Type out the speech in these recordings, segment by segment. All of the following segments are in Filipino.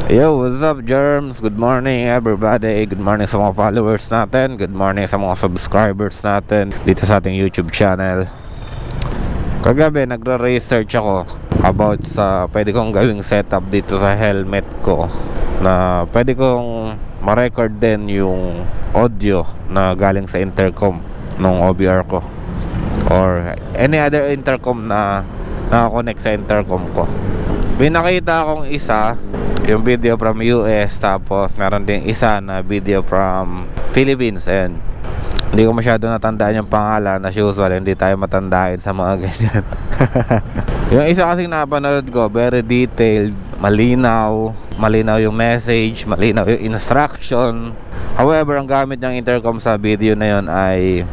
Yo, what's up, Germs? Good morning, everybody. Good morning sa mga followers natin. Good morning sa mga subscribers natin dito sa ating YouTube channel. Kagabi, nagre-research ako about sa pwede kong gawing setup dito sa helmet ko, na pwede kong ma-record din yung audio na galing sa intercom ng OBR ko or any other intercom na nakakonect sa intercom ko. Binakita akong isa, yung video from US, tapos meron din isa na video from Philippines. And hindi ko masyado natandaan yung pangalan, as usual hindi tayo matandain sa mga ganyan. Yung isa kasing napanood ko, very detailed, malinaw yung message, malinaw yung instruction. However, ang gamit niyang intercom sa video na yon ay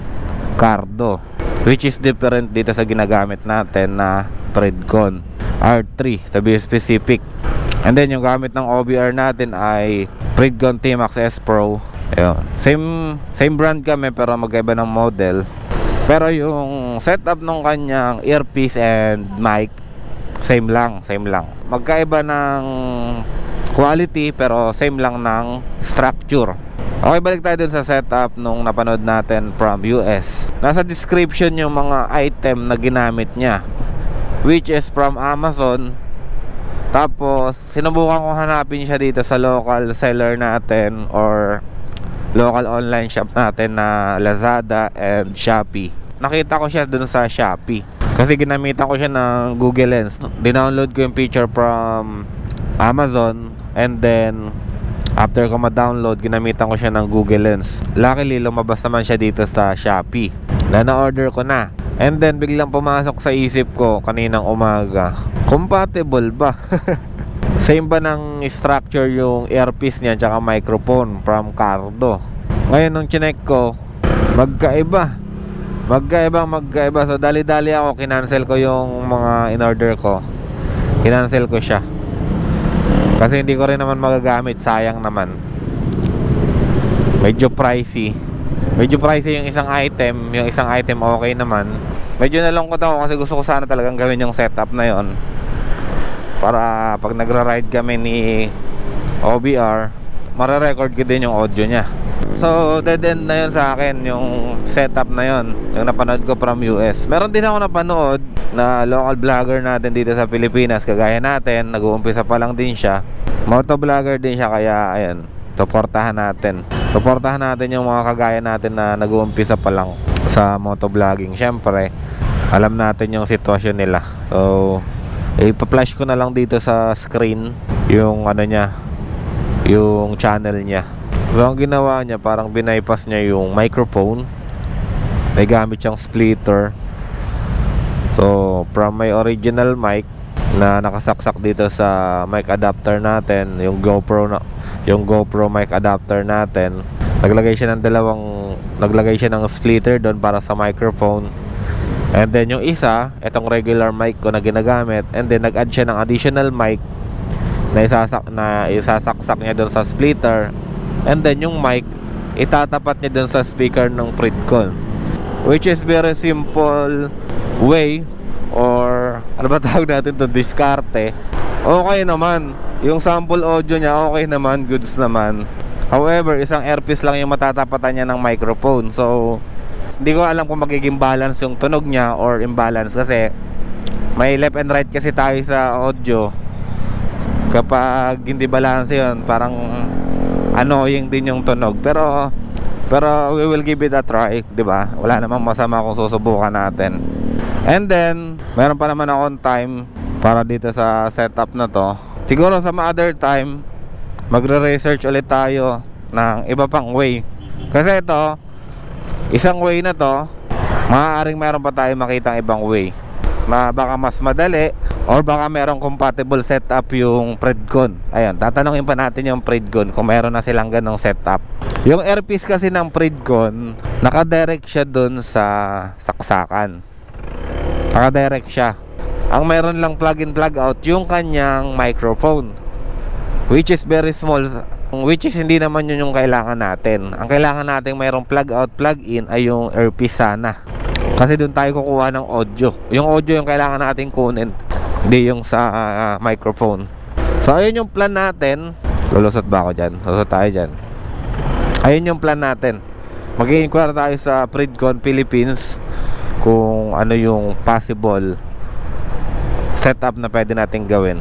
Cardo, which is different dito sa ginagamit natin na Predcon R3 to be specific. And then yung gamit ng OBR natin ay Predcon T-Max S Pro. Ayun. Same brand kami pero magkaiba ng model. Pero yung setup ng kanyang earpiece and mic same lang. Magkaiba ng quality pero same lang ng structure. Okay, balik tayo dun sa setup nung napanood natin from US. Nasa description yung mga item na ginamit niya, which is from Amazon. Tapos sinubukan ko hanapin siya dito sa local seller natin or local online shop natin na Lazada and Shopee. Nakita ko siya dun sa Shopee kasi ginamitan ko siya ng Google Lens. Dinownload ko yung picture from Amazon, and then after ko ma-download, ginamitan ko siya ng Google Lens. Luckily, lumabas naman siya dito sa Shopee na order ko na. And then biglang pumasok sa isip ko kaninang umaga, compatible ba? Same ba ng structure yung earpiece niya tsaka microphone from Cardo? Ngayon nung chinek ko, magkaiba. So dali-dali ako, kinancel ko yung mga in-order ko. Kinancel ko siya kasi hindi ko rin naman magagamit, sayang naman. Medyo pricey yung isang item. Yung isang item okay naman. Medyo nalungkot ako kasi gusto ko sana talagang gawin yung setup na yon para pag nagra-ride kami ni OBR, mare-record ko din yung audio niya. So dead end na yun sa akin, yung setup na yun, yung napanood ko from US. Meron din ako napanood na local vlogger natin dito sa Pilipinas, kagaya natin, nag-uumpisa pa lang din siya. Moto vlogger din siya, kaya ayun, suportahan natin yung mga kagaya natin na nag-uumpisa pa lang sa moto vlogging. Syempre alam natin yung sitwasyon nila. So ipa-flash ko na lang dito sa screen yung ano niya, yung channel niya. So ang ginawa niya, parang binaypass niya yung microphone. May gamit siyang splitter. So from my original mic na nakasaksak dito sa mic adapter natin, yung GoPro mic adapter natin, naglagay siya ng splitter doon para sa microphone. And then yung isa, itong regular mic ko na ginagamit, and then nag-add siya ng additional mic na isasaksak niya doon sa splitter. And then yung mic, itatapat niya doon sa speaker ng Predcon, which is very simple way, or ano ba tawag natin to, diskarte. Okay naman, yung sample audio niya okay naman, goods naman. However, isang earpiece lang yung matatapatan niya ng microphone. So hindi ko alam kung magiging balance yung tunog niya or imbalance, kasi may left and right kasi tayo sa audio. Kapag hindi balance yun, parang annoying din yung tunog. Pero we will give it a try, di ba? Wala namang masama kung susubukan natin. And then meron pa naman akong time para dito sa setup na to. Siguro sa other time magre-research ulit tayo ng iba pang way, kasi ito, isang way na to, maaaring meron pa tayo makitang ibang way na baka mas madali, or baka merong compatible setup yung Predcon. Ayun, tatanungin pa natin yung Predcon kung meron na silang ganong setup. Yung earpiece kasi ng Predcon, nakadirect siya dun sa saksakan. Nakadirect siya. Ang meron lang plug in plug out yung kanyang microphone, which is very small, which is hindi naman yun yung kailangan natin. Ang kailangan natin mayroong plug out, plug in ay yung earpiece sana, kasi doon tayo kukuha ng audio. Yung audio yung kailangan natin kunin, hindi yung sa microphone. So ayun yung plan natin. Lulusot ba ako dyan? Lulusot tayo dyan. Ayun yung plan natin. Mag-i-inquire tayo sa Pridcon Philippines kung ano yung possible setup na pwede natin gawin.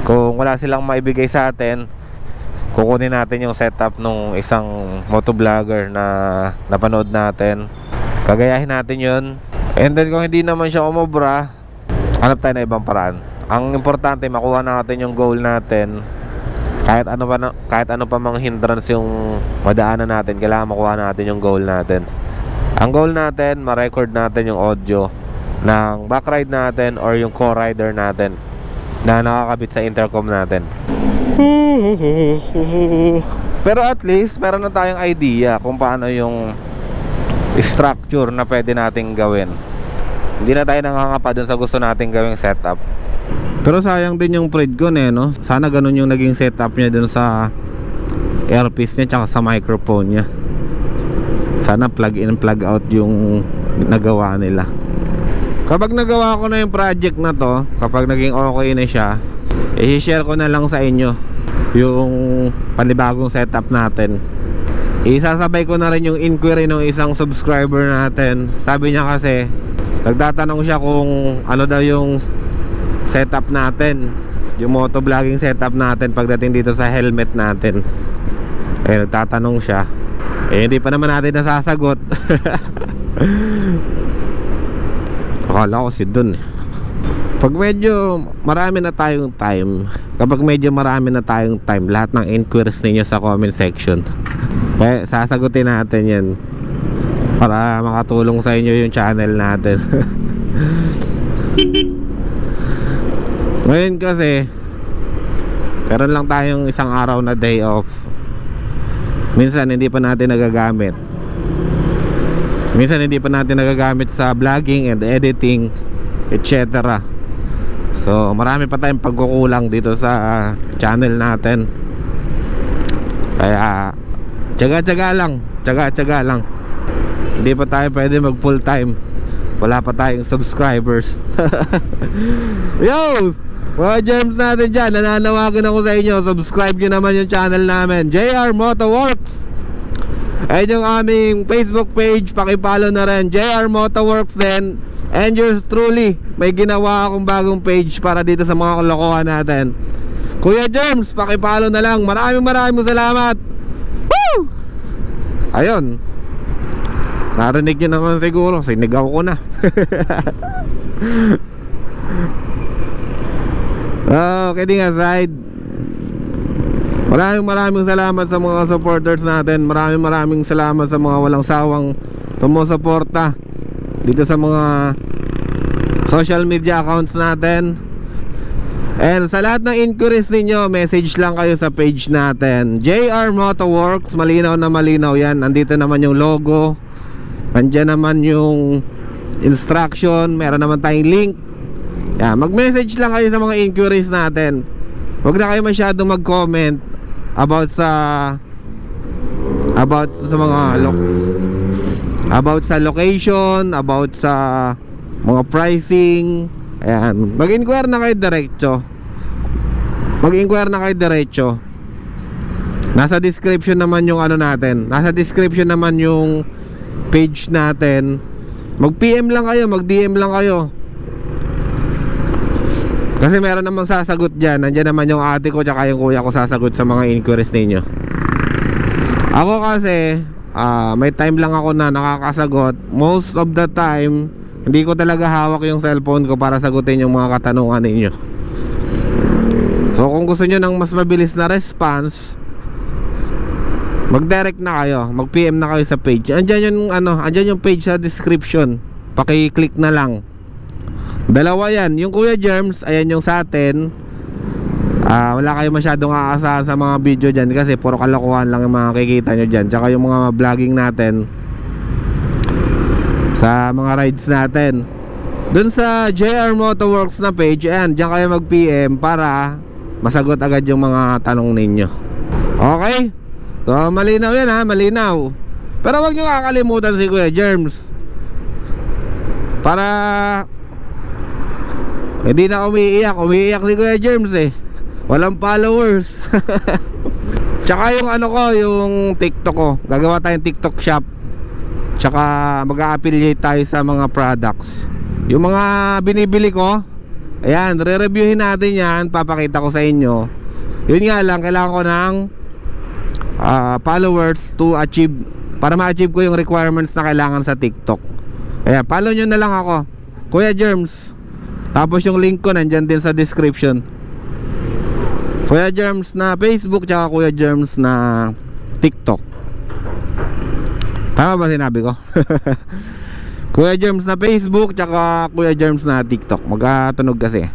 Kung wala silang maibigay sa atin, kukunin natin yung setup nung isang motovlogger na napanood natin. Kagayahin natin yun. And then kung hindi naman siya umobra, hanap tayo na ibang paraan. Ang importante, makuha natin yung goal natin. Kahit ano pa mang hindrance yung madaanan natin, kailangan makuha natin yung goal natin. Ang goal natin, ma-record natin yung audio ng backride natin or yung co-rider natin na nakakabit sa intercom natin. Pero at least meron na tayong idea kung paano yung structure na pwede nating gawin. Hindi na tayo nangangapa dun sa gusto nating gawing setup. Pero sayang din yung Pridcon no? Sana ganun yung naging setup niya dun sa earpiece niya tsaka sa microphone niya. Sana plug in plug out yung nagawa nila. Kapag nagawa ko na yung project na to, kapag naging okay na siya, i-share ko na lang sa inyo yung panibagong setup natin. Isasabay ko na rin yung inquiry ng isang subscriber natin. Sabi niya kasi, nagtatanong siya kung ano daw yung setup natin, yung motovlogging setup natin pagdating dito sa helmet natin. Nagtatanong siya. Hindi pa naman natin nasasagot. Akala ko si Don Pag medyo marami na tayong time, kapag medyo marami na tayong time, lahat ng inquiries ninyo sa comment section, kaya sasagutin natin yan para makatulong sa inyo yung channel natin. Ngayon kasi meron lang tayong isang araw na day off. Minsan hindi pa natin nagagamit. Minsan hindi pa natin nagagamit sa vlogging and editing, etc. So marami pa tayong pagkukulang dito sa channel natin. Kaya tiyaga-tiyaga lang, tiyaga-tiyaga lang. Hindi pa tayo pwede mag full time, wala pa tayong subscribers. Yo! Mga gems natin dyan, nananawagan ako sa inyo, subscribe nyo naman yung channel namin, JR Motoworks. Ayun yung aming Facebook page, pakipollow na rin, JR Motoworks din. And yours truly, may ginawa akong bagong page para dito sa mga kalokohan natin. Kuya Germs, pakipollow na lang. Maraming salamat. Woo! Ayun, narinig nyo naman siguro, sinigaw ko na. Kidding aside, maraming salamat sa mga supporters natin. Maraming salamat sa mga walang sawang sumusuporta dito sa mga social media accounts natin. And sa lahat ng inquiries ninyo, message lang kayo sa page natin, JR Motoworks. Malinaw na malinaw yan. Nandito naman yung logo, andyan naman yung instruction, meron naman tayong link. Mag-message lang kayo sa mga inquiries natin. Huwag na kayo masyadong mag-comment about sa location, about sa mga pricing. Ayan, mag-inquire na kayo diretso. Nasa description naman yung ano natin. Nasa description naman yung page natin. Mag-PM lang kayo, mag-DM lang kayo. Kasi meron namang sasagot dyan. Nandiyan naman yung ate ko tsaka yung kuya ko sasagot sa mga inquiries ninyo. Ako kasi may time lang ako na nakakasagot. Most of the time hindi ko talaga hawak yung cellphone ko para sagutin yung mga katanungan ninyo. So kung gusto nyo ng mas mabilis na response, mag-direct na kayo, mag-PM na kayo sa page. Andyan yung page sa description. Paki-click na lang. Dalawa yan, yung Kuya Germs, ayan yung sa atin. Wala kayo masyadong aasahan sa mga video dyan kasi puro kalokohan lang yung mga kikita nyo dyan. Tsaka yung mga vlogging natin sa mga rides natin dun sa JR Motoworks na page, ayan, dyan kayo mag-PM para masagot agad yung mga tanong ninyo. Okay? So malinaw yan ha, malinaw. Pero wag nyo kakalimutan si Kuya Germs para hindi na umiiyak si Kuya Germs eh. Walang followers. Tsaka yung ano ko, yung TikTok ko, gagawa tayong TikTok shop. Tsaka mag-a-affiliate tayo sa mga products. Yung mga binibili ko, ayan, re-reviewin natin yan. Papakita ko sa inyo. Yun nga lang, kailangan ko ng followers to achieve, para ma-achieve ko yung requirements na kailangan sa TikTok. Ayan, follow nyo na lang ako, Kuya Germs. Tapos yung link ko nandyan din sa description. Kuya Germs na Facebook, tsaka Kuya Germs na TikTok. Tama ba sinabi ko? Kuya Germs na Facebook, tsaka Kuya Germs na TikTok. Magkatunog kasi.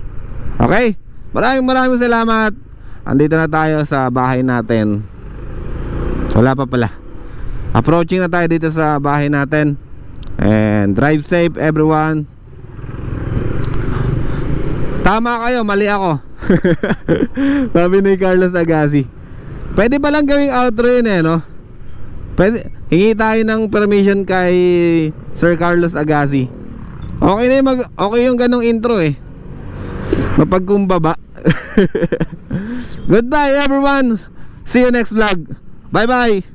Okay? Maraming salamat. Andito na tayo sa bahay natin. Wala pa pala. Approaching na tayo dito sa bahay natin. And drive safe everyone. Tama kayo, mali ako. Sabi ni Carlos Agassi. Pwede ba lang gawing outro yun no? Pwede, hingi tayo ng permission kay Sir Carlos Agassi. Okay na yung okay yung ganong intro mapagkumbaba. Goodbye everyone. See you next vlog. Bye bye.